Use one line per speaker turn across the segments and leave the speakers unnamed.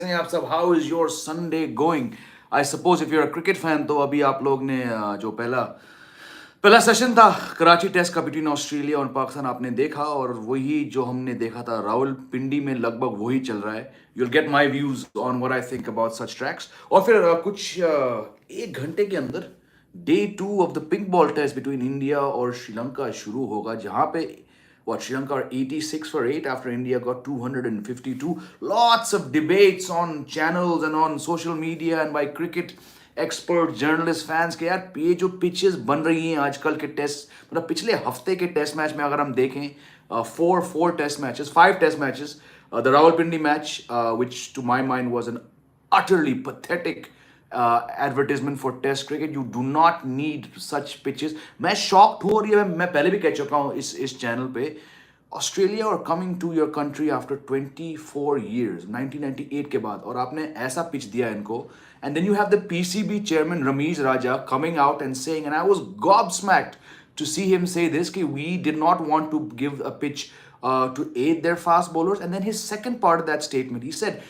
हैं आप सब? How is your Sunday going? I suppose if you're a cricket fan तो अभी आप लोग ने जो पहला पहला सेशन था कराची टेस्ट का बिटवीन ऑस्ट्रेलिया और पाकिस्तान आपने देखा, और वही जो हमने देखा था रावलपिंडी में लगभग वही चल रहा है. You'll get my views on what I think about such tracks. और फिर कुछ एक घंटे के अंदर day 2 of the pink ball test between India और श्रीलंका शुरू होगा, जहां पे what Sri Lanka are 86 for 8 after India got 252. Lots of debates on channels and on social media and by cricket experts, journalists, fans के यार ये जो pitches बन रही हैं आजकल के टेस्ट, मतलब पिछले हफ्ते के टेस्ट मैच में अगर हम देखें, four test matches, 5 test matches, the Rawalpindi match, which to my mind was an utterly pathetic advertisement for test cricket. You do not need such pitches. मैं shocked हो रही है, मैं पहले भी कह चुका हूँ इस चैनल पे. ऑस्ट्रेलिया और coming to your country after 24 years, 1998 के बाद, और आपने ऐसा पिच दिया इनको. And then you have the PCB chairman Ramiz Raja coming out and saying, and I was gobsmacked to see him say this, कि we did not want to give a pitch to aid their fast bowlers. And then his second part of that statement, he said,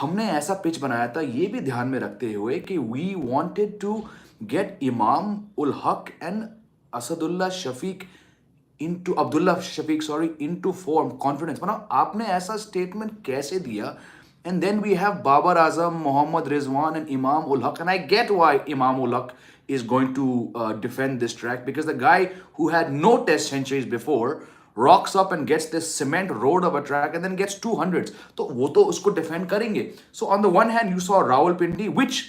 हमने ऐसा pitch बनाया था ये भी ध्यान में रखते हुए कि we wanted to get Imam ul Haq and Asadullah Shafique into Abdullah Shafique sorry into form confidence. मतलब आपने ऐसा स्टेटमेंट कैसे दिया? And then we have Babar Azam, Mohammad Rizwan and Imam ul Haq. And I get why इमाम उल हक is going to defend this track, because the guy who had no test centuries before rocks up and gets this cement road of a track and then gets 200s. तो वो तो उसको defend करेंगे. So on the one hand you saw Rawalpindi, which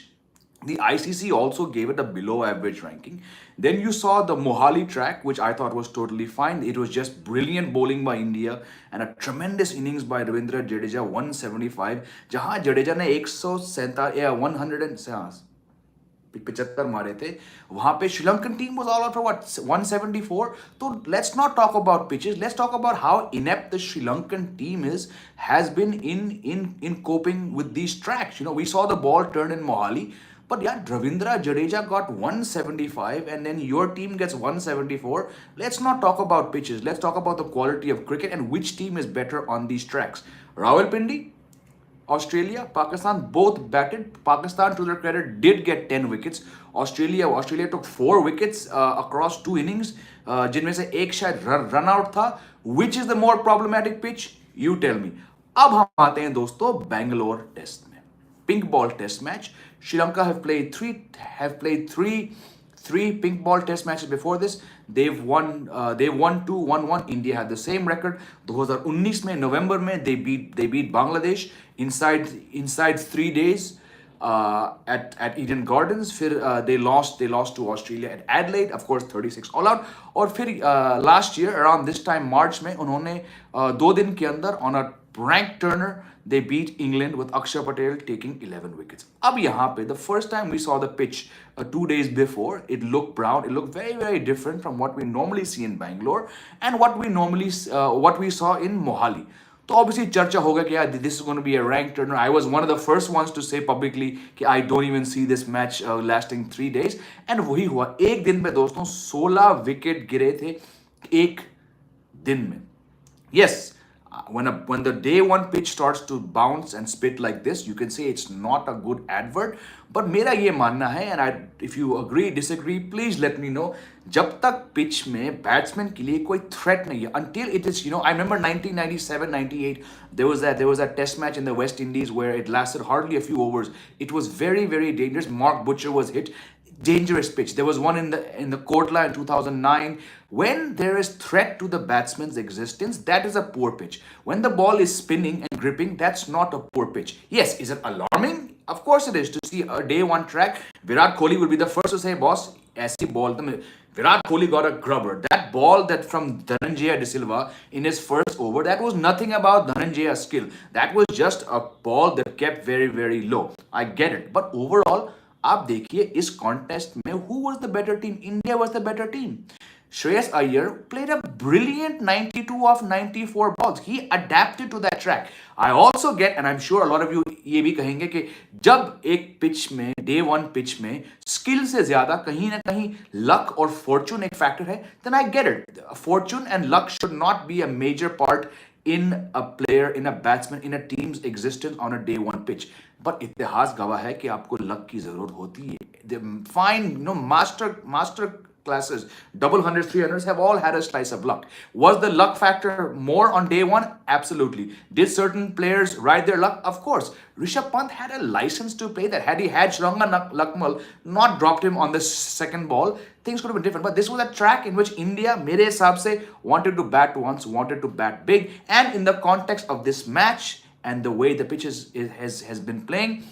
the ICC also gave it a below average ranking. Then you saw the Mohali track, which I thought was totally fine. It was just brilliant bowling by India and a tremendous innings by Ravindra Jadeja, 175. जहाँ जडेजा ने 147 या 175 मारे थे, वहां पे Sri Lankan team was all out for what 174. तो let's not talk about pitches, let's talk about how inept the Sri team has been in coping with these tracks. We saw the ball turn in Mohali, but yeah, Ravindra Jadeja got 175 and then your team gets 174. Let's not talk about pitches, let's talk about the quality of cricket and which team is better on these tracks. Rawalpindi, Australia, Pakistan both batted. Pakistan, to their credit, did get 10 wickets. Australia took 4 wickets across 2 innings, जिनमें से एक शायद run out था. Which is the more problematic pitch? You tell me. अब हम आते हैं दोस्तों बैंगलोर टेस्ट में. Pink ball test match. Sri Lanka have played three pink ball test matches before this. They've won 2, won 1. India had the same record. 2019 में November में they beat Bangladesh inside 3 days at Eden Gardens. फिर they lost to Australia at Adelaide, of course 36 all out. और फिर last year around this time March में उन्होंने 2 दिन के अंदर on a Frank Turner they beat England with Akshar Patel taking 11 wickets. अब यहाँ पे the first time we saw the pitch 2 days before, it looked brown. It looked very very different from what we normally see in Bangalore and what we saw in Mohali. तो obviously चर्चा होगा कि यार this is going to be a rank turner. I was one of the first ones to say publicly कि I don't even see this match lasting 3 days. And वही हुआ. एक दिन पे दोस्तों 16 विकेट गिरे थे एक दिन में. Yes, when the day 1 pitch starts to bounce and spit like this, you can say it's not a good advert. But मेरा ये मानना है, and if you agree disagree please let me know, जब तक पिच में batsman के लिए कोई थ्रेट नहीं है, until it is, I remember 1997-98 there was that test match in the West Indies where it lasted hardly a few overs. It was very very dangerous. Mark Butcher was hit. Dangerous pitch. There was one in the Kotla in 2009. When there is threat to the batsman's existence, that is a poor pitch. When the ball is spinning and gripping, that's not a poor pitch. Yes, is it alarming? Of course it is. To see a day 1 track, Virat Kohli will be the first to say, boss, aisi ball. Virat Kohli got a grubber. That ball that from Dhananjaya De Silva in his first over, that was nothing about Dhananjaya's skill. That was just a ball that kept very very low. I get it. But overall, आप देखिए इस contest में who was the better team? India was the better team. Shreyas Iyer played a brilliant 92 of 94 balls. He adapted to that track. I also get, and I'm sure a lot of you ये भी कहेंगे कि जब एक pitch में day 1 pitch में skill से ज्यादा कहीं ना कहीं लक और फॉर्चून एक फैक्टर है, then I get it. Fortune and luck should not be a major part in a player, in a batsman, in a team's existence on a day one pitch. But इतिहास गवाह है कि आपको luck की जरूरत होती है. The fine, master classes, double hundreds, 300s have all had a slice of luck. Was the luck factor more on day one? Absolutely. Did certain players ride their luck? Of course. Rishabh Pant had a license to play that. Had he had Shranga Lakmal not dropped him on the second ball, things could have been different. But this was a track in which India, mere hisab se, wanted to bat once, wanted to bat big. And in the context of this match and the way the pitch has been playing,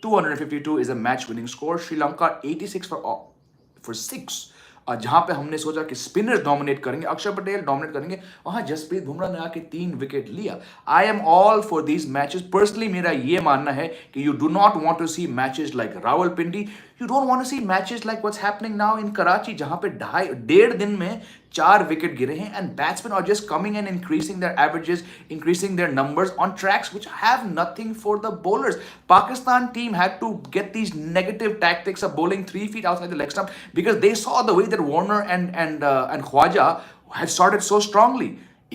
252 is a match-winning score. Sri Lanka 86 for 6. जहां पे हमने सोचा कि spinners dominate करेंगे, अक्षर Patel dominate करेंगे, वहां जसप्रीत बुमराह ने आके 3 विकेट लिया. I am all for these matches. Personally मेरा ये मानना है कि you do not want to see matches like Rawalpindi. You don't want to see matches like what's happening now in Karachi, जहां पे 1.5 दिन में 4 विकेट गिरे हैं. And batsmen are just coming and increasing their averages, increasing their numbers on tracks which have nothing for the bowlers. Pakistan team had to get these negative tactics of bowling 3 feet outside the leg stump because they saw the way that Warner and Khwaja had started so strongly.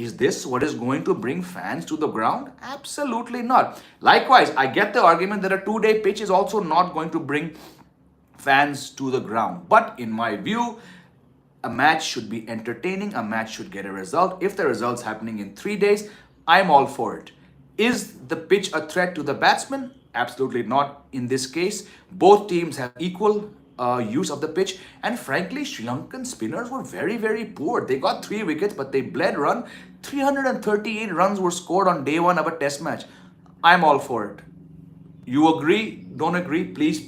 Is this what is going to bring fans to the ground? Absolutely not. Likewise, I get the argument that a 2-day pitch is also not going to bring fans to the ground. But in my view, a match should be entertaining. A match should get a result. If the result's happening in 3 days, I'm all for it. Is the pitch a threat to the batsman? Absolutely not in this case. Both teams have equal use of the pitch. And frankly, Sri Lankan spinners were very, very poor. They got 3 wickets, but they bled run. 338 runs were scored on day one of a test match. I'm all for it. You agree? Don't agree? Please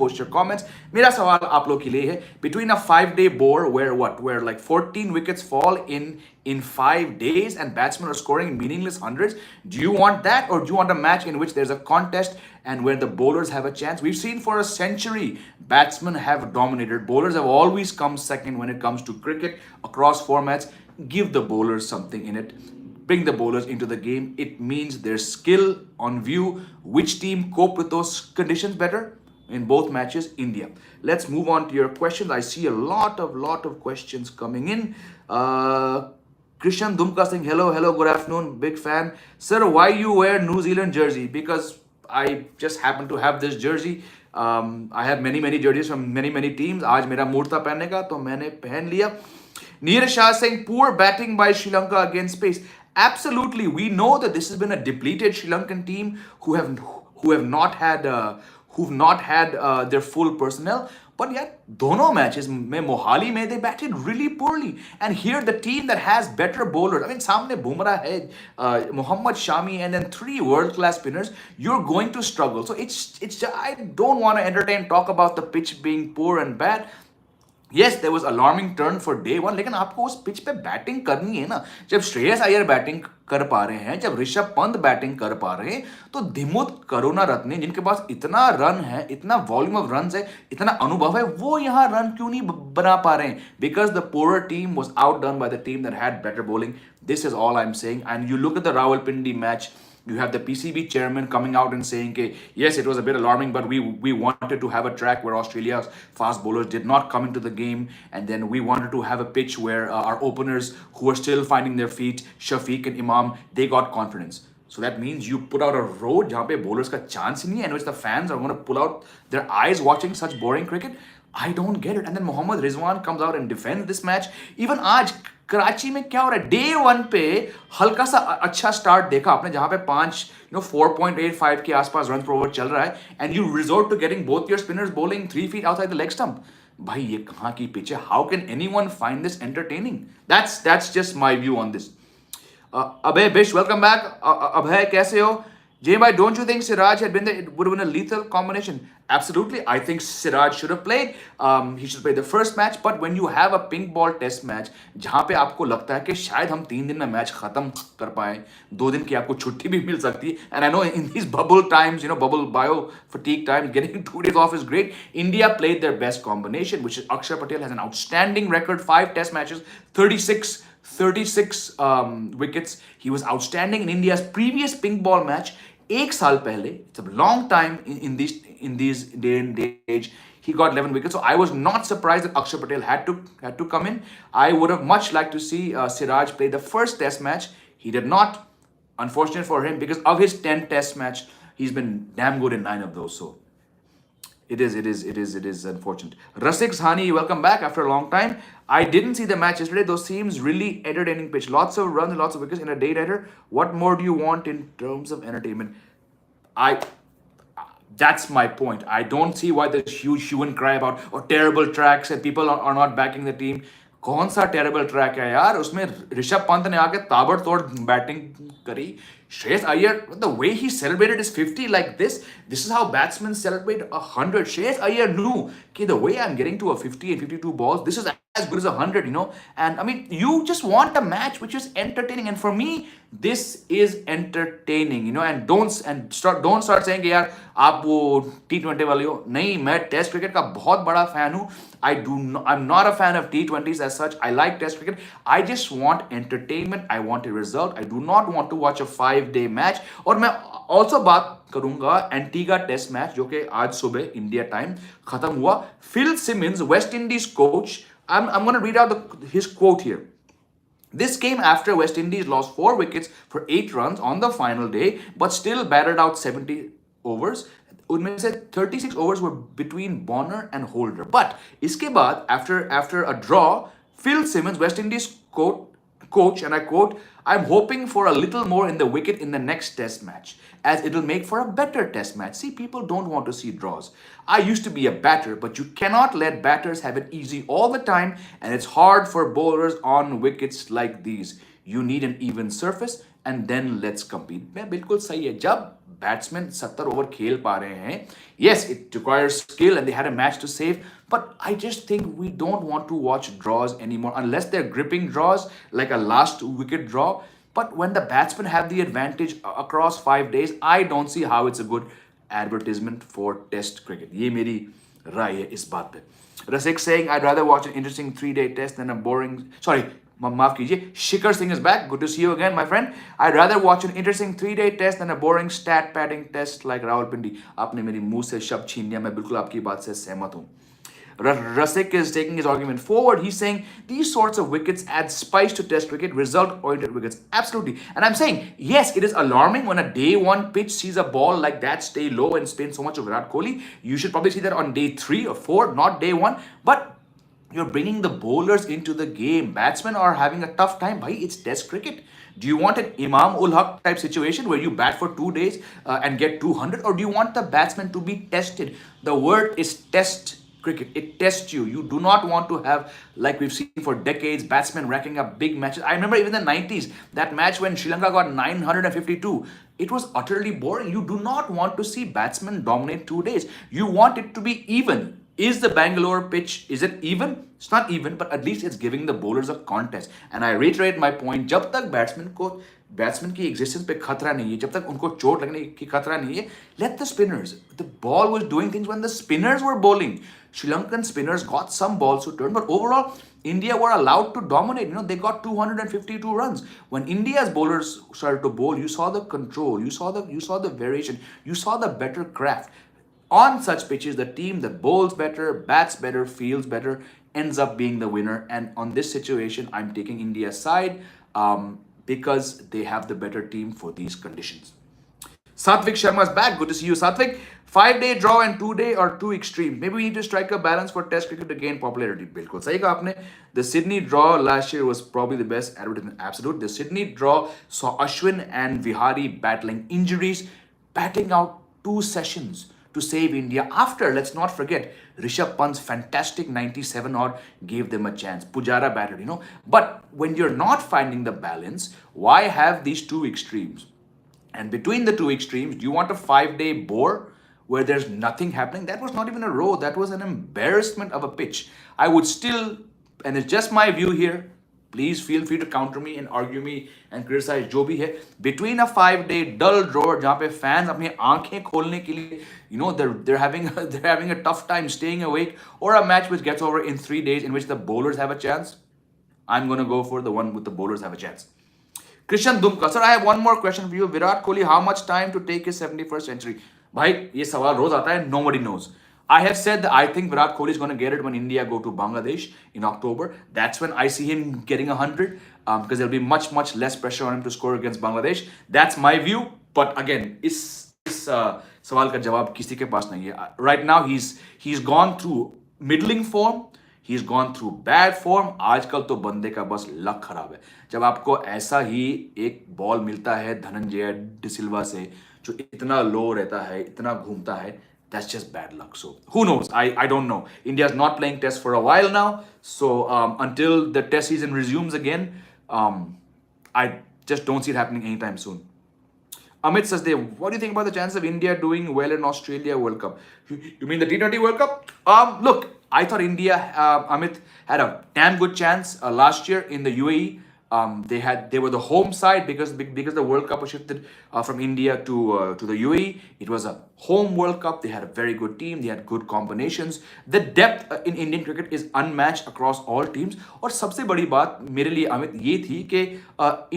post your comments. मेरा सवाल आप लोग के लिए है, between a 5-day bore where like 14 wickets fall in 5 days and batsmen are scoring meaningless hundreds, do you want that, or do you want a match in which there's a contest and where the bowlers have a chance? We've seen for a century batsmen have dominated, bowlers have always come second when it comes to cricket across formats. Give the bowlers something in it. Bring the bowlers into the game. It means their skill on view. Which team coped with those conditions better? In both matches, India. Let's move on to your questions. I see a lot of questions coming in. Krishan Dumka Singh, hello, good afternoon, big fan. Sir, why you wear New Zealand jersey? Because I just happen to have this jersey. I have many jerseys from many teams. आज मेरा mood था पहनने का, तो मैंने पहन लिया. Neeraj Shah saying poor batting by Sri Lanka against pace. Absolutely, we know that this has been a depleted Sri Lankan team who have not had who've not had their full personnel. But yet, dono matches mein Mohali mein they batted really poorly. And here the team that has better bowlers, I mean, samne Bumrah hai, Mohammad Shami, and then 3 world-class spinners, you're going to struggle. So it's I don't want to entertain talk about the pitch being poor and bad. Yes, there was alarming turn for day one, लेकिन आपको उस pitch पे batting करनी है ना. जब Shreyas Iyer batting कर पा रहे हैं, जब ऋषभ पंत बैटिंग कर पा रहे हैं, तो दिमुत करुणा रत्ने जिनके पास इतना रन है, इतना वॉल्यूम ऑफ रन है, इतना अनुभव है, वो यहाँ रन क्यों नहीं बना पा रहे हैं? Because the poorer team was outdone by the team that had better bowling. This is all I'm saying. And you look at the Rawalpindi match. You have the PCB chairman coming out and saying, yes, it was a bit alarming, but we wanted to have a track where Australia's fast bowlers did not come into the game. And then we wanted to have a pitch where our openers, who are still finding their feet, Shafiq and Imam, they got confidence. So that means you put out a road जहाँ पे bowlers का chance ही नहीं है, in which the fans are going to pull out their eyes watching such boring cricket. I don't get it. And then Mohammad Rizwan comes out and defends this match. Even आज कराची में क्या हो रहा है? Day 1 पे हल्का सा अच्छा स्टार्ट देखा आपने, जहाँ पे 4.85 के आसपास रन पर ओवर चल रहा है, and you resort to getting both your spinners bowling 3 feet outside the leg stump. भाई ये कहाँ की पिच है? How can anyone find this entertaining? That's just my view on this. Abhay Bish, welcome back. Abhay, कैसे हो? Jay bhai, don't you think Siraj had been there? It would have been a lethal combination. Absolutely. I think Siraj should have played. He should play the first match. But when you have a pink ball test match, जहाँ पे आपको लगता है कि शायद हम 3 दिन में मैच खत्म कर पाए, 2 दिन की आपको छुट्टी भी मिल सकती है. And I know in these bubble times, bubble bio fatigue times, getting 2 days off is great. India played their best combination, which is Akshar Patel has an outstanding record, 5 test matches, 36 wickets. He was outstanding in India's previous pink ball match. 1 साल पहले, it's a long time in these day and age, he got 11 wickets. So I was not surprised that Akshar Patel had to come in. I would have much liked to see Siraj play the first test match. He did not. Unfortunate for him, because of his 10 test match, he's been damn good in 9 of those. So it is unfortunate. Rasik Hani, welcome back after a long time. I didn't see the match yesterday. Those seems really entertaining pitch. Lots of runs, lots of wickets in a day-nighter. What more do you want in terms of entertainment? I That's my point. I don't see why there's huge hue and cry about terrible tracks and people are not backing the team. कौन सा terrible track है यार? उसमें ऋषभ पंत ने आके ताबड़तोड़ batting करी. Shreyas Iyer, the way he celebrated his 50 like this is how batsmen celebrate 100. Shreyas Iyer knew, okay, the way I'm getting to a 50 and 52 balls, this is as good as 100, And I mean, you just want a match which is entertaining. And for me, this is entertaining, And don't start saying कि यार आप वो T20 वाले हो. नहीं, मैं test cricket का बहुत बड़ा फैन हूँ. I'm not a fan of T20s as such. I like test cricket. I just want entertainment. I want a result. I do not want to watch a 5-day match. और मैं also बात करूंगा Antigua test match जो कि आज सुबह India time खत्म हुआ. Phil Simmons, West Indies coach. I'm going to read out his quote here. This came after West Indies lost 4 wickets for 8 runs on the final day, but still batted out 70 overs. उनमें से 36 overs were between Bonner and Holder. But इसके बाद, after a draw, Phil Simmons, West Indies coach, and I quote, I'm hoping for a little more in the wicket in the next test match, as it'll make for a better test match. See, people don't want to see draws. I used to be a batter, but you cannot let batters have it easy all the time, and it's hard for bowlers on wickets like these. You need an even surface, and then let's compete. मैं बिल्कुल सही है. जब batsman 70 over खेल पा रहे हैं, yes, it requires skill and they had a match to save, but I just think we don't want to watch draws anymore unless they're gripping draws like a last wicket draw. But when the batsmen have the advantage across 5 days, I don't see how it's a good advertisement for test cricket. ये मेरी राय है इस बात पे. Rasik saying, I'd rather watch an interesting 3-day test than a boring... Sorry, माफ कीजिए. Shikhar Singh is back. Good to see you again, my friend. I'd rather watch an interesting 3-day test than a boring stat padding test like Rawalpindi. आपने मेरी मुंह से शब्द छीन लिया. मैं बिल्कुल आपकी बात से सहमत हूँ. Rasik is taking his argument forward. He's saying these sorts of wickets add spice to test cricket, result-oriented wickets. Absolutely. And I'm saying, yes, it is alarming when a day 1 pitch sees a ball like that stay low and spin so much of Virat Kohli. You should probably see that on day 3 or 4, not day 1. But you're bringing the bowlers into the game. Batsmen are having a tough time. Bhai, it's test cricket. Do you want an Imam ul Haq type situation where you bat for 2 days and get 200? Or do you want the batsman to be tested? The word is test cricket. It tests you. You do not want to have, like we've seen for decades, batsmen racking up big matches. I remember even in the 90s, that match when Sri Lanka got 952. It was utterly boring. You do not want to see batsmen dominate 2 days. You want it to be even. Is the Bangalore pitch, is it even? It's not even, but at least it's giving the bowlers a contest. And I reiterate my point, जब तक batsman की existence पे खतरा नहीं है, जब तक उनको चोट लगने की खतरा नहीं है, let the spinners. The ball was doing things when the spinners were bowling. Sri Lankan spinners got some balls to turn, but overall, India were allowed to dominate. They got 252 runs. When India's bowlers started to bowl, you saw the control, you saw the variation, you saw the better craft. On such pitches, the team that bowls better, bats better, fields better, ends up being the winner. And on this situation, I'm taking India's side because they have the better team for these conditions. Satvik Sharma is back. Good to see you, Satvik. 5-day draw and 2-day are too extreme. Maybe we need to strike a balance for test cricket to gain popularity. Bilkul sahi kaha aapne. The Sydney draw last year was probably the best advertisement. Absolute. The Sydney draw saw Ashwin and Vihari battling injuries, batting out 2 sessions to save India. After, let's not forget, Rishabh Pant's fantastic 97 odd gave them a chance. Pujara batted, But when you're not finding the balance, why have these 2 extremes? And between the 2 extremes, do you want a 5-day bore where there's nothing happening? That was not even a row. That was an embarrassment of a pitch. I would still, and it's just my view here, please feel free to counter me and argue me and criticize जो भी है. Between a 5-day dull draw जहाँ पे fans अपनी आंखें खोलने के लिए, they're having a tough time staying awake, or a match which gets over in 3 days in which the bowlers have a chance, I'm going to go for the one with the bowlers have a chance. Krishan Dumka, sir, I have one more question for you. Virat Kohli, how much time to take his 71st century? भाई ये सवाल रोज आता है. Nobody knows. I have said that I think Virat Kohli is going to get it when India go to Bangladesh in October. That's when I see him getting 100. because there'll be much less pressure on him to score against Bangladesh. That's my view. But again, इस सवाल का जवाब किसी के पास नहीं है. Right now he's gone through middling form. He's gone through bad form. आजकल तो बंदे का बस लक खराब है. जब आपको ऐसा ही एक बॉल मिलता है धनंजय डिसिल्वा से जो इतना लो रहता है, इतना घूमता है, that's just bad luck. So who knows? I don't know. India's not playing test for a while now. So until the test season resumes again, I just don't see it happening anytime soon. Amit says, what do you think about the chance of India doing well in Australia World Cup? You mean the T20 World Cup? Look, I thought India, Amit, had a damn good chance last year in the UAE. They were the home side because the World Cup was shifted from India to the UAE. It was a home World Cup. They had a very good team. They had good combinations. The depth in Indian cricket is unmatched across all teams. और सबसे बड़ी बात मेरे लिए अमित ये थी कि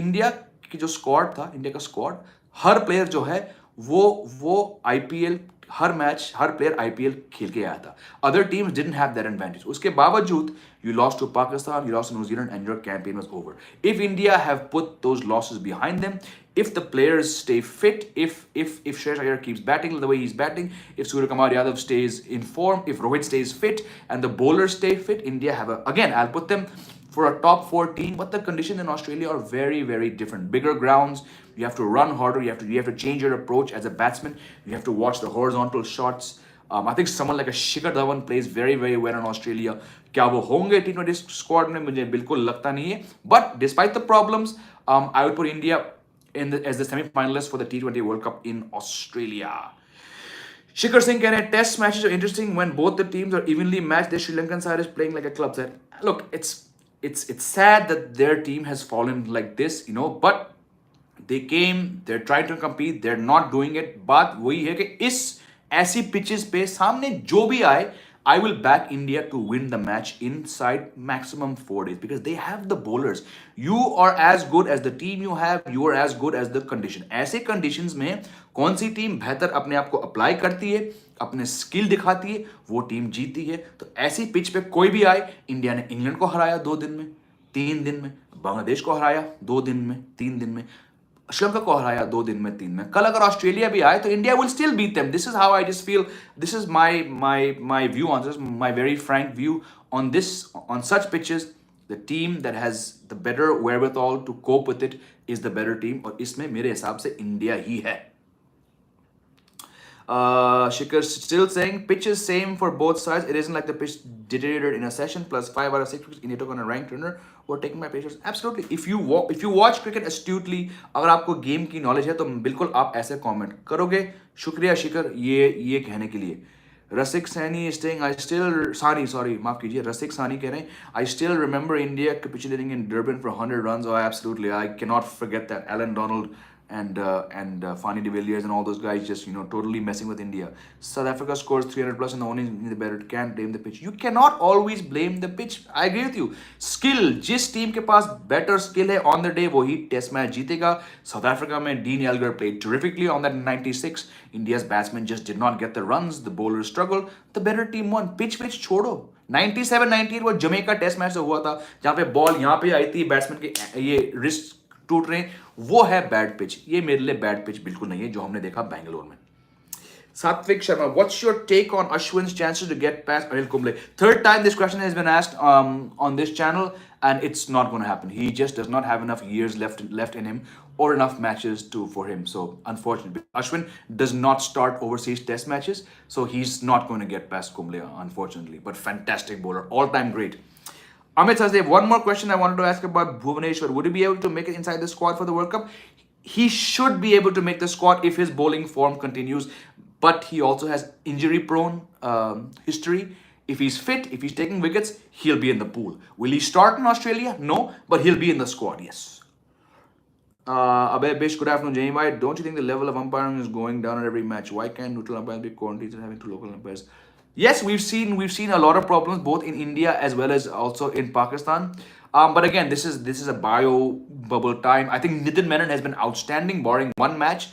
India की जो स्क्वाड था, इंडिया का स्क्वाड, हर प्लेयर जो है वो आईपीएल हर मैच हर प्लेयर आईपीएल खेल के आया था. Other teams didn't have that advantage. उसके बावजूद you lost to Pakistan, you lost to New Zealand, and your campaign was over. If India have put those losses behind them, if the players stay fit, if Shreyas Iyer keeps batting the way he's batting, if Suryakumar Yadav stays in form, if Rohit stays fit, and the bowlers stay fit, India have again, I'll put them for a top 4 team, but the conditions in Australia are very different. Bigger grounds, you have to run harder, you have to change your approach as a batsman, you have to watch the horizontal shots. I think someone like a Shikhar Dhawan plays very well in Australia. क्या वो होंगे T20 squad में मुझे बिल्कुल लगता नहीं है. But despite the problems, I would put India as the semi-finalists for the T20 World Cup in Australia. Shikhar Singh कह रहे हैं test matches are interesting when both the teams are evenly matched. The Sri Lankan side is playing like a club side. Look, it's sad that their team has fallen like this, but they came, they're trying to compete, they're not doing it. बात वही है कि इस ऐसी pitches पे सामने जो भी आए, I will back India to win the match inside maximum 4 days because they have the bowlers. You are as good as the team you have. You are as good as the condition. ऐसे conditions में कौन सी team बेहतर अपने आप को apply करती है, अपने स्किल दिखाती है, वो टीम जीती है. तो ऐसी पिच पे कोई भी आए, इंडिया ने इंग्लैंड को हराया 2 दिन में, 3 दिन में, बांग्लादेश को हराया 2 दिन में, 3 दिन में, श्रीलंका को हराया 2 दिन में, 3 में. कल अगर ऑस्ट्रेलिया भी आए तो India will still beat them. This is how I just feel. This is my view on this, my very frank view on this. On such pitches the team that has the better wherewithal to cope with it is the better team, और इसमें मेरे हिसाब से India ही है. Shikhar still saying pitch is same for both sides. It isn't like the pitch deteriorated in a session. Plus 5 out of 6 wickets India took on a ranked runner who are taken by pacers. Absolutely. If you watch cricket astutely, अगर आपको game की knowledge है तो बिल्कुल आप ऐसे comment करोगे. शुक्रिया शिखर ये कहने के लिए. रसिक Saini is saying I still sorry माफ कीजिए, रसिक सानी कह रहे हैं I still remember India capitulating in Durban for 100 runs. Oh, absolutely. I cannot forget that. Alan Donald and Fani de Villiers and all those guys just totally messing with India. South Africa scores 300 plus and the only the better. Can't blame the pitch. You cannot always blame the pitch. I agree with you. Skill, जिस team के पास better skill है on the day वही test match जीतेगा. South Africa में Dean Elgar played terrifically on that 96. India's batsmen just did not get the runs. The bowlers struggled. The better team won. Pitch छोड़ो. 97-98 वो Jamaica test match से हुआ था जहाँ पे बॉल यहाँ पे आई थी, बैट्समैन के ये रिस्ट टूट रहे हैं, वो है बैड पिच. ये मेरे लिए बैड पिच बिल्कुल नहीं है जो हमने देखा बेंगलोर में. Satvik Sharma, what's your take on Ashwin's chances to get past Anil Kumble? Third time this question has been asked on this channel, and it's not going to happen. He just does not have enough years left in him or enough matches for him. So unfortunately, Ashwin does not start overseas test matches, so he's not going to get past Kumble, unfortunately. But fantastic bowler, all-time great. Amit says, one more question I wanted to ask about Bhuvaneshwar. Would he be able to make it inside the squad for the World Cup? He should be able to make the squad if his bowling form continues, but he also has injury-prone history. If he's fit, if he's taking wickets, he'll be in the pool. Will he start in Australia? No, but he'll be in the squad, yes. Abhay Bish, good afternoon, Jamie White. Don't you think the level of umpiring is going down at every match? Why can't neutral umpires be quarantined and having 2 local umpires? Yes, we've seen a lot of problems both in India as well as also in Pakistan. But again, this is a bio bubble time. I think Nitin Menon has been outstanding, barring one match.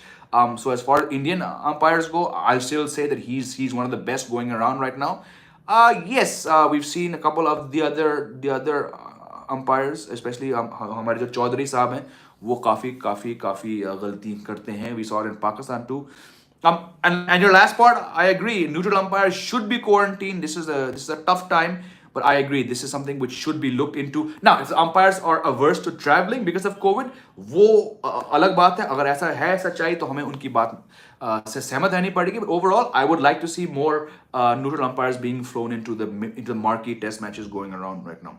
So as far as Indian umpires go, I'll still say that he's one of the best going around right now. Yes, we've seen a couple of the other umpires, especially हमारे जो चौधरी साहब हैं, वो काफ़ी काफ़ी काफ़ी गलती करते हैं. We saw it in Pakistan too. And your last part, I agree. Neutral umpires should be quarantined. This is a tough time, but I agree. This is something which should be looked into. Now, if the umpires are averse to traveling because of COVID, वो अलग बात है. अगर ऐसा है सच्चाई तो हमें उनकी बात से सहमत रहनी पड़ेगी. But overall, I would like to see more neutral umpires being flown into the marquee test matches going around right now.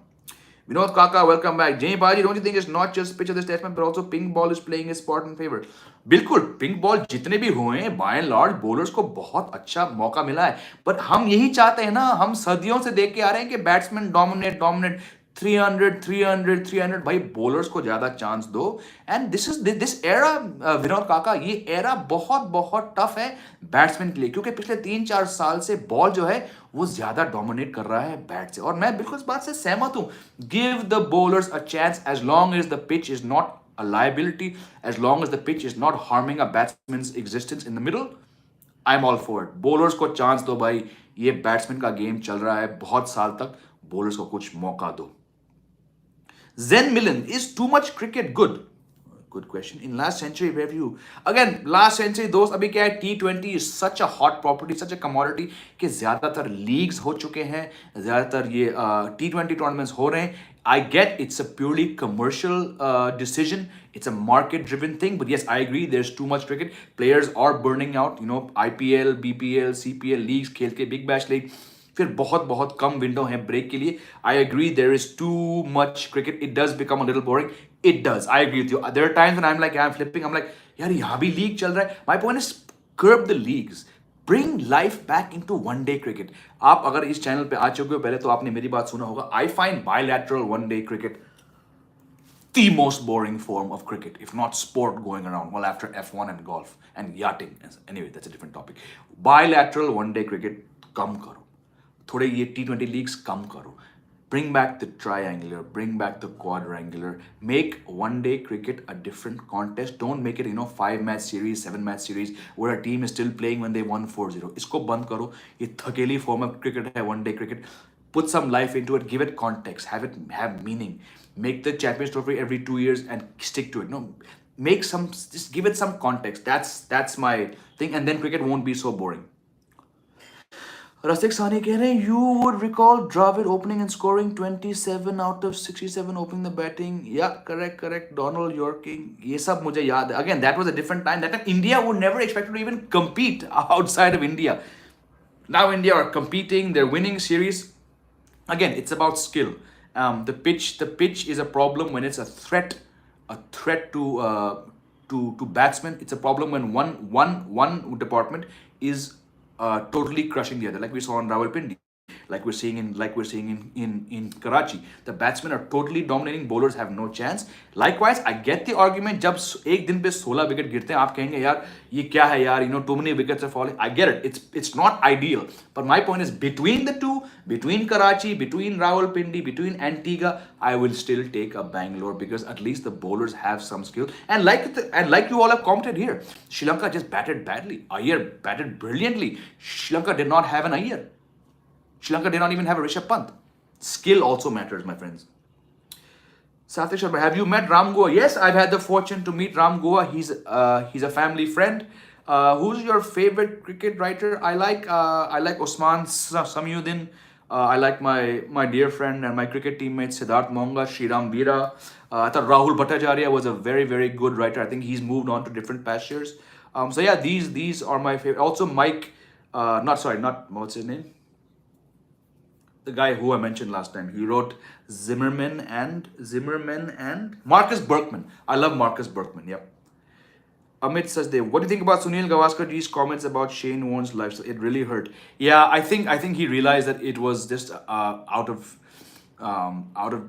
Vinod Kaka, welcome back. Jay Baji, don't you think it's not just pitch of this test match, but also pink ball is playing his part in favor? बिल्कुल, pink ball जितने भी हुए हैं, bye and large bowlers को बहुत अच्छा मौका मिला है. बट हम यही चाहते हैं ना, हम सदियों से देख के आ रहे हैं कि बैट्समैन डोमिनेट 300 भाई बॉलर्स को ज्यादा चांस दो. एंड दिस एरा, विनोद काका, ये एरा बहुत बहुत टफ है बैट्समैन के लिए, क्योंकि पिछले 3-4 साल से बॉल जो है वो ज्यादा डोमिनेट कर रहा है बैट से. और मैं बिल्कुल इस बात से सहमत हूं. Give the bowlers a chance as long as the pitch is not a liability, as long as the pitch is not harming a batsman's existence in the middle. I'm all for it. Bowlers को chance दो भाई, ये batsman का game चल रहा है बहुत साल तक, bowlers को कुछ मौका दो. Zen Millen, is too much cricket good? Good question. In last century review, again last century दोस्त, अभी क्या है, T20 is such a hot property, such a commodity कि ज़्यादातर leagues हो चुके हैं, ज़्यादातर ये T20 tournaments हो रहे हैं. I get it's a purely commercial decision, it's a market driven thing, but yes, I agree there's too much cricket. Players are burning out, you know, IPL, BPL, CPL leagues खेल के, Big Bash League, फिर बहुत बहुत कम window है break के लिए. I agree there is too much cricket. It does become a little boring. It does. I agree with you. There are times when I'm like, I'm flipping. I'm like, यार यहाँ भी league चल रहा है. My point is, curb the leagues. Bring life back into one-day cricket. आप अगर इस channel पे आ चुके हो पहले तो आपने मेरी बात सुना होगा. I find bilateral one-day cricket the most boring form of cricket, if not sport going around. Well, after F1 and golf and yachting. Anyway, that's a different topic. Bilateral one-day cricket कम करो. थोड़े ये T20 leagues कम करो. Bring back the triangular, bring back the quadrangular, make one-day cricket a different contest. Don't make it, you know, 5-match series, 7-match series where a team is still playing when they won 4-0. इसको बंद करो. ये थकेली form of cricket है, one-day cricket. Put some life into it, give it context, have meaning. Make the Champions Trophy every 2 years and stick to it. No, just give it some context. That's my thing, and then cricket won't be so boring. Rasik Sani कह रहे हैं, you would recall Dravid opening and scoring 27 out of 67, opening the batting. Yeah, correct. Donald Yorking, ये सब मुझे याद है. Again, that was a different time. That time India would never expect to even compete outside of India. Now India are competing, they're winning series. Again, it's about skill. The pitch is a problem when it's a threat to batsmen. It's a problem when one department is totally crushing the other, like we saw in Rawalpindi, like we're seeing in Karachi. The batsmen are totally dominating, bowlers have no chance. Likewise, I get the argument, जब एक दिन पे 16 wicket गिरते हैं, आप कहेंगे यार ये क्या है यार, you know, too many wickets are falling. I get it, it's not ideal, but my point is, between the two, between Karachi, between Rawalpindi, between Antigua, I will still take a Bangalore, because at least the bowlers have some skill. And like you all have commented here, Sri Lanka just batted badly. Iyer batted brilliantly. Sri Lanka did not have an Iyer. Sri Lanka did not even have a Rishabh Pant. Skill also matters, my friends. Sathik Sharma, have you met Ram Goa? Yes, I've had the fortune to meet Ram Goa. He's a family friend. Who's your favorite cricket writer? I like Osman Samyuddin. I like my dear friend and my cricket teammate Siddharth Monga, Shriram Veera. I thought Rahul Bhattacharya was a very, very good writer. I think he's moved on to different pastures. So yeah, these are my favorite. Also Mike, what's his name? The guy who I mentioned last time. He wrote Zimmerman and Marcus Berkman. I love Marcus Berkman. Yep. Amit Sachdev, what do you think about Sunil Gavaskarji's comments about Shane Warne's lifestyle? It really hurt. Yeah, I think he realized that it was just out of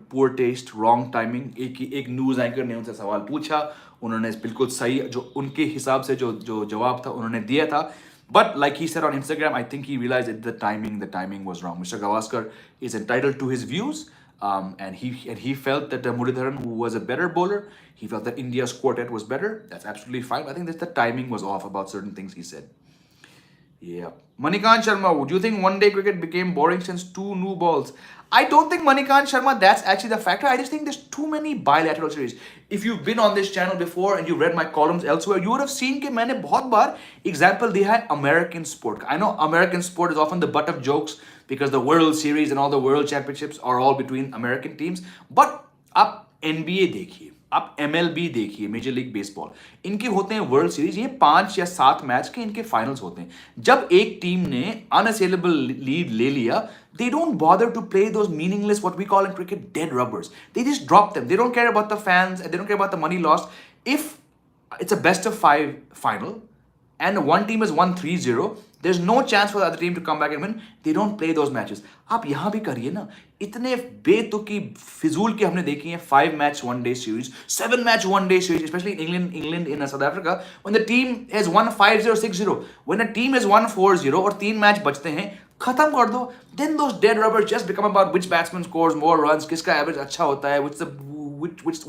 poor taste, wrong timing. एक news anchor ने उनसे सवाल पूछा, उन्होंने बिल्कुल सही जो उनके हिसाब से जो जवाब था उन्होंने दिया था. But like he said on Instagram, I think he realized that the timing was wrong. Mr. Gavaskar is entitled to his views, and he felt that Muralidharan, who was a better bowler, he felt that India's quartet was better. That's absolutely fine. I think that the timing was off about certain things he said. Yeah. Manikant Sharma, do you think one day cricket became boring since two new balls? I don't think Manikant Sharma, that's actually the factor. I just think there's too many bilateral series. If you've been on this channel before and you read my columns elsewhere, you would have seen कि मैंने बहुत बार example दिया है American sport. I know American sport is often the butt of jokes because the World Series and all the World Championships are all between American teams. But आप NBA देखिए, आप MLB देखिए, major league baseball, इनके होते हैं world series, ये 5 या 7 match के इनके फाइनल्स होते हैं। जब एक टीम ने अनअसेलेबल लीड ले लिया, they don't bother to play those meaningless, what we call in cricket, dead rubbers. They just drop them. They don't care about the fans and they don't care about the money lost. If it's a best of 5 final and one team has won 3-0, there's no chance for the other team to come back and win. They don't play those matches. आप यहाँ भी करिए ना, इतने बेतुकी फिजूल के हमने देखी हैं 5 match 1 day series, 7 match 1 day series, especially in England in South Africa, when the team has won 5-0, 6-0, when a team has won 4-0 और 3 मैच बचते हैं, खत्म कर दो. Then those dead rubbers just become about which batsman scores more runs, किसका average अच्छा होता है,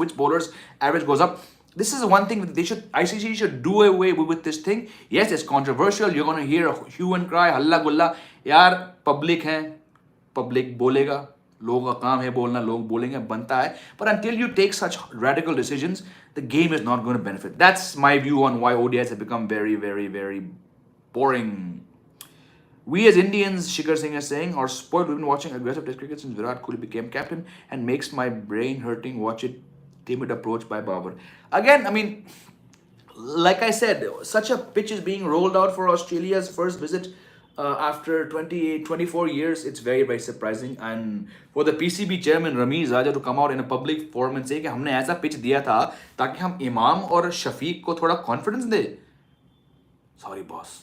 which bowlers average goes up. This is one thing ICC should do away with this thing. Yes, it's controversial. You're going to hear a hue and cry, halla gulla. यार public है, public बोलेगा, लोगों का काम है बोलना, लोग बोलेंगे, बनता है. But until you take such radical decisions, the game is not going to benefit. That's my view on why ODIs have become very, very, very boring. We as Indians, Shikhar Singh is saying, are spoiled. We've been watching aggressive test cricket since Virat Kohli became captain and makes my brain hurting watch it. Timid approach by Babar. Again, I mean, like I said, such a pitch is being rolled out for Australia's first visit after 24 years. It's very, very surprising. And for the PCB chairman, Ramiz Raja, to come out in a public forum and say कि हमने ऐसा pitch दिया था ताकि हम इमाम और शफीक को थोड़ा confidence दे. Sorry boss,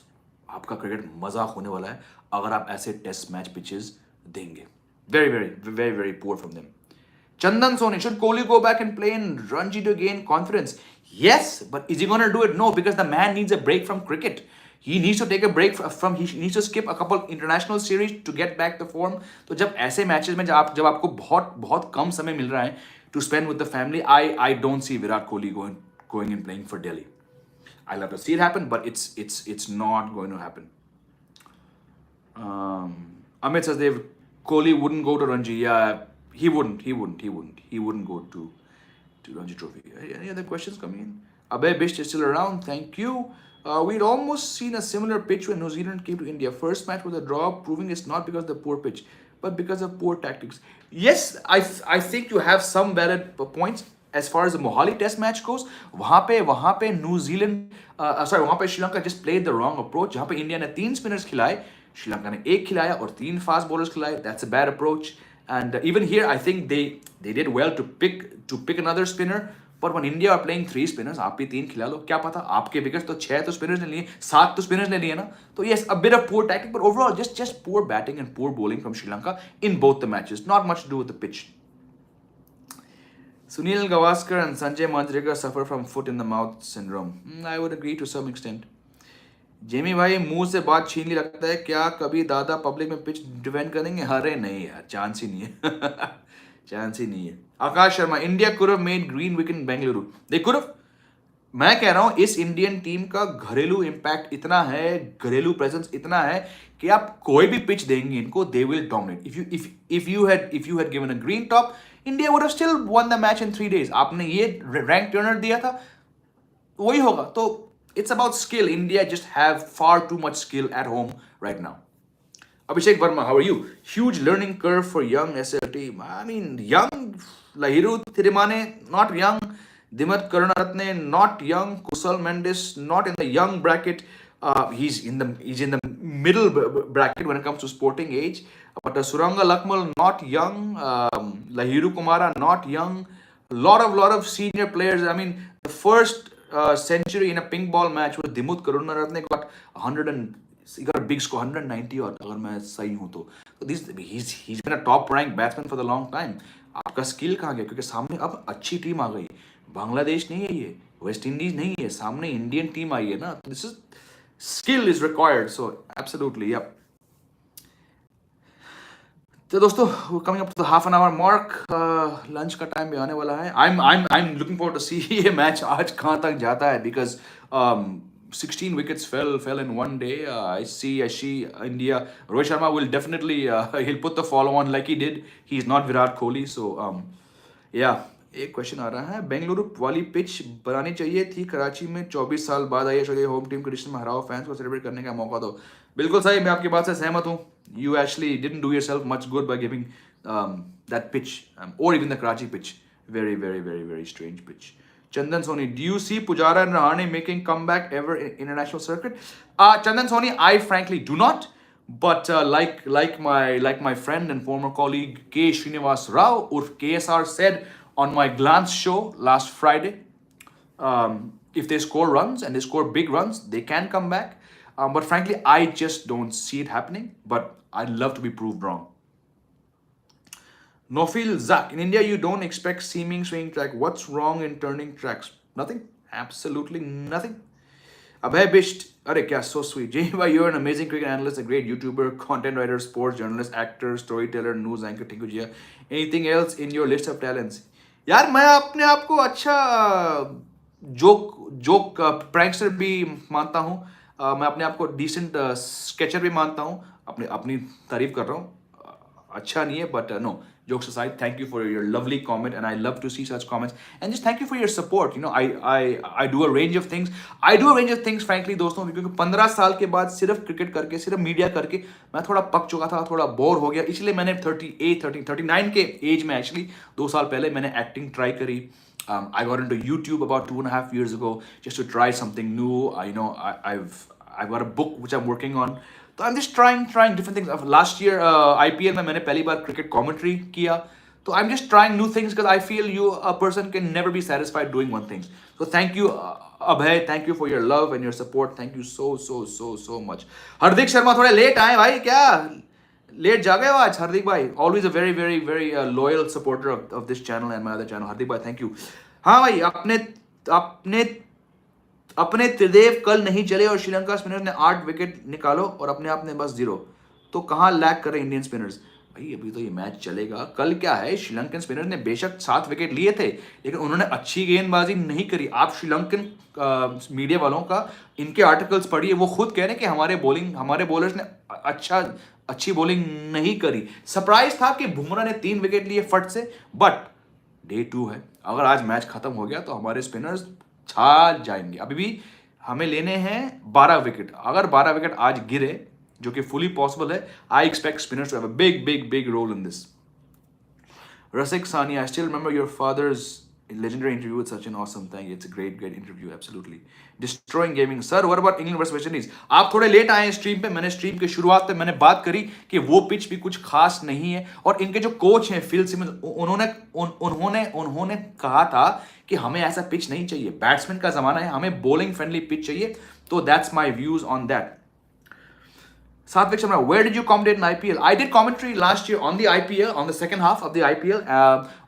आपका क्रिकेट मजाक होने वाला है अगर आप ऐसे टेस्ट मैच पिचेस देंगे. Very, very, very, very poor from them. Chandan Soni, should Kohli go back and play in Ranji to gain confidence? Yes, but is he going to do it? No, because the man needs a break from cricket. He needs to take a break he needs to skip a couple international series to get back the form. तो जब ऐसे matches में जब आपको बहुत बहुत कम समय मिल रहा है to spend with the family, I don't see Virat Kohli going and playing for Delhi. I love to see it happen, but it's not going to happen. Amit says Kohli wouldn't go to Ranji. Yeah. He wouldn't go to Ranji Trophy. Any other questions coming in? Abhay Bisht is still around. Thank you. We'd almost seen a similar pitch when New Zealand came to India. First match was a draw, proving it's not because of the poor pitch, but because of poor tactics. Yes, I think you have some valid points. As far as the Mohali Test match goes, वहाँ पे New Zealand, वहाँ पे Sri Lanka just played the wrong approach. जहाँ पे India ने 3 spinners खिलाए, श्रीलंका ने 1 खिलाया और 3 fast bowlers खिलाए. That's a bad approach. And even here, I think they did well to pick another spinner. But when India are playing 3 spinners, आप भी 3 खिला लो, क्या पता आपके विकेट्स तो 6 तो spinners ने लिए, 7 तो spinners ने लिए ना. तो yes, a bit of poor tactic, but overall just poor batting and poor bowling from Sri Lanka in both the matches. Not much to do with the pitch. Sunil Gavaskar and Sanjay Manjrekar suffer from foot in the mouth syndrome. I would agree to some extent. Jamie भाई मुंह से बात छीन ली, लगता है क्या कभी दादा पब्लिक में पिच डिफेंड करेंगे? अरे नहीं यार, चांस ही नहीं है. चांस ही नहीं है. Akash Sharma, India could have made green wicket in Bengaluru. They could have. मैं कह रहा हूं इस इंडियन टीम का घरेलू इंपैक्ट इतना है, घरेलू प्रेजेंस इतना है कि आप कोई भी पिच देंगे इनको, they will dominate. If you had given a green top, India would have still one the match in 3 days. आपने ये रैंक टर्नर दिया था, वही होगा. तो it's about skill. India just have far too much skill at home right now. Abhishek Verma, how are you? Huge learning curve for young SLT. I mean, young Lahiru Thirimane, not young. Dimat Karunaratne, not young. Kusal Mendes, not in the young bracket. He's in the middle bracket when it comes to sporting age. But Suranga Lakmal, not young. Lahiru Kumara, not young. Lot of senior players. I mean, the first century in a pink ball match was Dimut Karunaratne got 100 and he got a big score, 190 और अगर मैं सही हूँ तो he's been a top ranked batsman for the long time. आपका skill कहाँ गया? क्योंकि सामने अब अच्छी टीम आ गई. बांग्लादेश नहीं है ये, वेस्ट इंडीज नहीं है, सामने इंडियन टीम आई है ना. This is skill is required. So absolutely, yep. तो दोस्तों, coming up to the half an hour mark, lunch का टाइम भी आने वाला है. I am looking forward to see ये मैच आज कहाँ तक जाता है, because 16 wickets fell in one day. I see India. Rohit Sharma will definitely he'll put the follow on like he did. He's not Virat Kohli, so yeah. एक question आ रहा है, बेंगलुरु वाली पिच बनानी चाहिए थी कराची में, 24 साल बाद आई है, होम टीम कंडीशन में हराओ, फैंस को सेलिब्रेट करने का मौका दो. बिल्कुल सही, मैं आपकी बात से सहमत हूँ. You actually didn't do yourself much good by giving that pitch, or even the Karachi pitch. Very, very, very, very strange pitch. Chandan Soni, do you see Pujara and Rahane making comeback ever in international circuit? Chandan Soni, I frankly do not. But like my friend and former colleague K. Srinivas Rao urf KSR said on my Glance show last Friday, if they score runs and they score big runs, they can come back. But frankly, I just don't see it happening. But I'd love to be proved wrong. Nofil Zak, in India, you don't expect seaming swing track. What's wrong in turning tracks? Nothing. Absolutely nothing. Abhay Bisht, अरे क्या, so sweet. Jay bhai, you're an amazing cricket analyst, a great YouTuber, content writer, sports journalist, actor, storyteller, news anchor. Thank you, Jia. Anything else in your list of talents? यार मैं अपने आप को अच्छा joke prankster भी मानता हूँ. मैं अपने आप को डिसेंट स्केचर भी मानता हूँ. अपनी तारीफ कर रहा हूँ. अच्छा नहीं है, but no, jokes aside, thank you for your lovely comment, and I love to see such comments, and just thank you for your support. You know, I do a range of things. I do a range of things, frankly, दोस्तों, क्योंकि 15 साल के बाद सिर्फ cricket करके, सिर्फ media करके मैं थोड़ा पक चुका था, थोड़ा बोर हो गया. इसलिए मैंने 39 के एज में, एक्चुअली 2 साल पहले मैंने एक्टिंग ट्राई करी. I got into YouTube about 2.5 years ago just to try something new. I've got a book which I'm working on. So I'm just trying different things. Last year IPL में मैंने पहली बार cricket commentary किया. So I'm just trying new things because I feel a person can never be satisfied doing one thing. So thank you, Abhay. Thank you for your love and your support. Thank you so much. हार्दिक शर्मा थोड़े late आए भाई, क्या late जा गए हो आज हार्दिक भाई? Always a very very very loyal supporter of this channel and my other channel. हार्दिक भाई, thank you. हाँ भाई, अपने त्रिदेव कल नहीं चले और श्रीलंका स्पिनर्स ने 8 विकेट निकालो और अपने आप ने बस 0. तो कहाँ लैग कर रहे इंडियन स्पिनर्स? भाई अभी तो ये मैच चलेगा. कल क्या है, श्रीलंकन स्पिनर्स ने बेशक 7 विकेट लिए थे, लेकिन उन्होंने अच्छी गेंदबाजी नहीं करी. आप श्रीलंकन मीडिया वालों का इनके आर्टिकल्स पढ़िए, वो खुद कह रहे हैं कि हमारे बॉलर्स ने अच्छी बॉलिंग नहीं करी. सरप्राइज था कि बुमराह ने 3 विकेट लिए फट से, बट डे 2 है. अगर आज मैच खत्म हो गया तो हमारे स्पिनर्स छा जाएंगे. अभी भी हमें लेने हैं 12 विकेट. अगर 12 विकेट आज गिरे, जो कि फुली पॉसिबल है, I expect spinners to have a big role in this. Rasik Sani, I still remember your father's legendary interview with Sachin. Awesome, thank you. It's a great interview, absolutely. Destroying gaming. Sir, what about England versus West Indies? आप थोड़े late आए हैं stream पे. मैंने stream के शुरुआत पे मैंने बात करी कि वो पिच भी कुछ खास नहीं है, और इनके जो कोच हैं फिल सिमंस, उन्होंने कहा था कि हमें ऐसा पिच नहीं चाहिए. बैट्समैन का जमाना है, हमें बॉलिंग फ्रेंडली पिच चाहिए. तो that's my views on that. Satvik Sharma, where did you commentate in IPL? I did commentary last year on the IPL, on the second half of the IPL,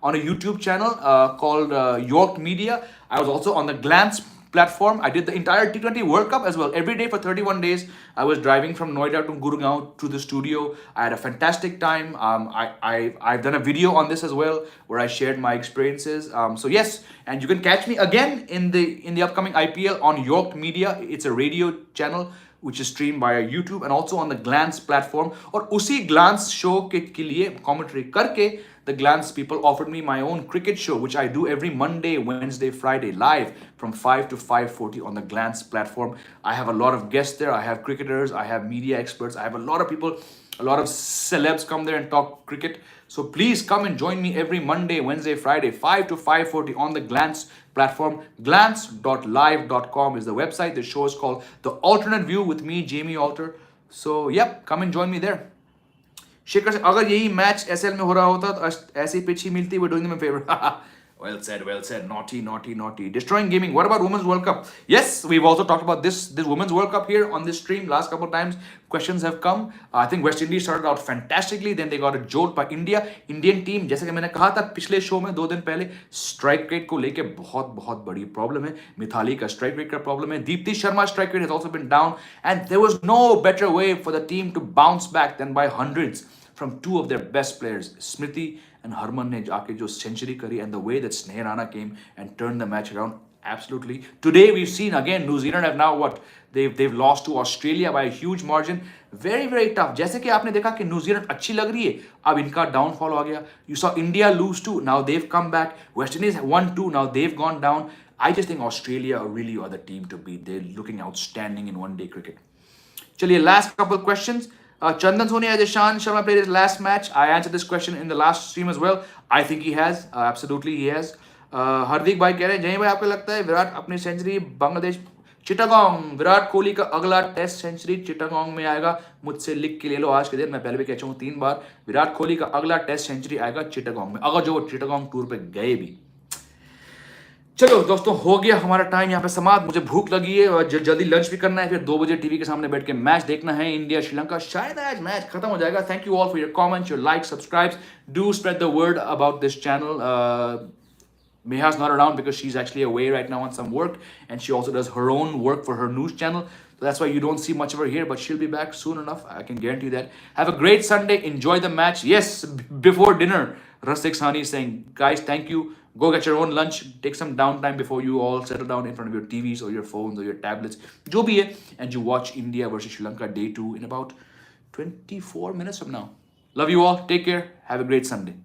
on a YouTube channel called York Media. I was also on the Glance platform. I did the entire T20 World Cup as well. Every day for 31 days, I was driving from Noida to Gurgaon to the studio. I had a fantastic time. I've done a video on this as well, where I shared my experiences. So yes, and you can catch me again in the upcoming IPL on York Media. It's a radio channel which is streamed via YouTube and also on the Glance platform. और उसी Glance show के लिए commentary करके, the Glance people offered me my own cricket show, which I do every Monday, Wednesday, Friday, live from 5 to 5:40 on the Glance platform. I have a lot of guests there. I have cricketers, I have media experts, I have a lot of people, a lot of celebs come there and talk cricket. So please come and join me every Monday, Wednesday, Friday, 5 to 5:40 on the Glance platform. Glance.live.com is the website. The show is called The Alternate View with me, Jamie Alter. So yep, come and join me there. Shekhar, अगर यही match SL में हो रहा होता तो ऐसी pitch ही मिलती. We're doing them a favor. Well said. Naughty. Destroying gaming. What about Women's World Cup? Yes, we've also talked about this Women's World Cup here on this stream. Last couple of times, questions have come. I think West Indies started out fantastically. Then they got a jolt by India. Indian team, जैसे कि मैंने कहा था पिछले show में 2 दिन पहले, strike rate को लेके बहुत बड़ी प्रॉब्लम है. मिथाली का स्ट्राइक रेट का प्रॉब्लम है. Deepti Sharma strike rate has also been down, and there was no better way for the team to bounce back than by hundreds from 2 of their best players, Smriti and Harman ने जाके जो century करी, and the way that Sneha Rana came and turned the match around, Absolutely. Today we've seen again New Zealand have now what they've lost to Australia by a huge margin. Very tough. जैसे कि आपने देखा कि New Zealand अच्छी लग रही है, अब इनका डाउनफॉल आ गया. You saw India lose too. Now they've come back. West Indies won too. Now they've gone down. I just think Australia really are the team to beat. They're looking outstanding in one day cricket. Chaliye, last couple of questions. Chandan Soni, has Ishan Sharma played his last match? I answered this question in the last stream as well. I think he has. Absolutely, he has. हार्दिक भाई कह रहे हैं, जय भाई आपको लगता है विराट अपनी सेंचुरी बांग्लादेश चिटागोंग, विराट कोहली का अगला टेस्ट सेंचुरी चिटागोंग में आएगा? मुझसे लिख के ले लो आज के दिन. मैं पहले भी कह चुका हूँ 3 बार, विराट कोहली का अगला टेस्ट सेंचुरी आएगा चिटागोंग में, अगर जो चिटागोंग टूर पे गए भी. चलो दोस्तों, हो गया हमारा टाइम यहाँ पे समाप्त. मुझे भूख लगी है और जल्दी लंच भी करना है, फिर 2 बजे टीवी के सामने बैठ के मैच देखना है इंडिया श्रीलंका. शायद आज मैच खत्म हो जाएगा. Thank you all for your comments, your like, subscribes. Do spread the word about this channel. Meha's not around because she's actually away right now on some work, and she also does her own work for her news channel. So that's why you don't see much of her here, but she'll be back soon enough. I can guarantee you that. Have a great Sunday. Enjoy the match. Yes, before dinner, Rasik Sani is saying, guys, thank you. Go get your own lunch. Take some downtime before you all settle down in front of your TVs or your phones or your tablets. Jo bhi hai, and you watch India versus Sri Lanka day 2 in about 24 minutes from now. Love you all. Take care. Have a great Sunday.